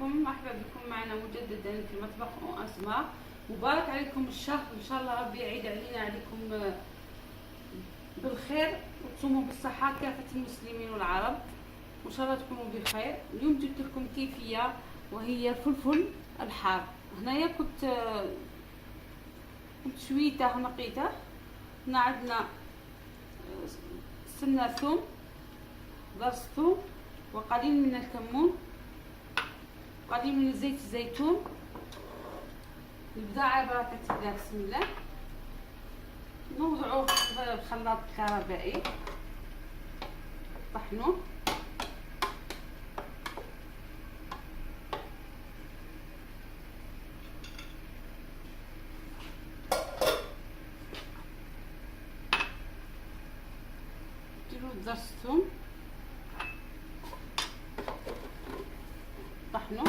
عليكم، مرحبا بكم معنا مجددا في مطبخ أسماء. مبارك عليكم الشهر، ان شاء الله ربي يعيد علينا عليكم بالخير وتصوموا بالصحة كافة المسلمين والعرب، وان شاء الله تكونوا بخير. اليوم جبت لكم كيفية وهي الفلفل الحار. هنايا كنت شويته نقيته. هنا عندنا سنة ثوم، ضرس ثوم، وقليل من الكمون، وقليل من زيت الزيتون. نبدا على بركة الله، بسم الله. نوضعوه في الخلاط الكهربائي، طحنوه. ديروا ضرس ثوم، طحنوه،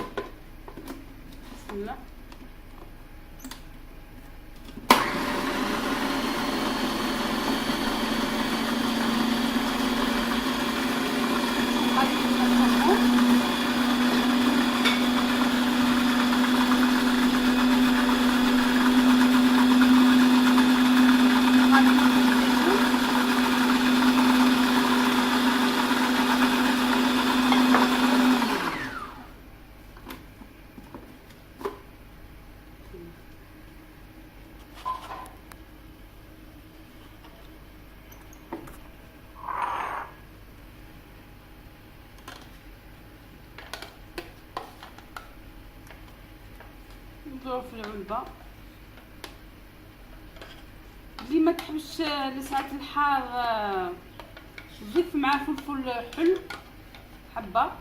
بسم الله. نضرب في العلبة. اللي ما تحبش لسعة الحار ضيف معاه فلفل حلو حبة.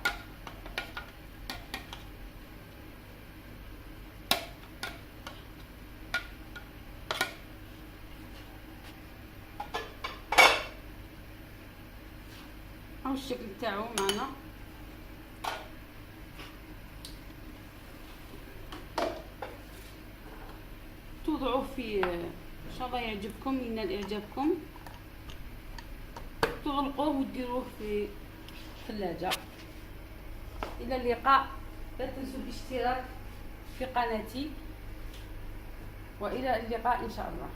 هاو الشكل تاعو معنا. توضعوه في ان شاء الله يعجبكم، ينال اعجابكم. تغلقوه وديروه في الثلاجة. الى اللقاء، لا تنسوا الاشتراك في قناتي، والى اللقاء ان شاء الله.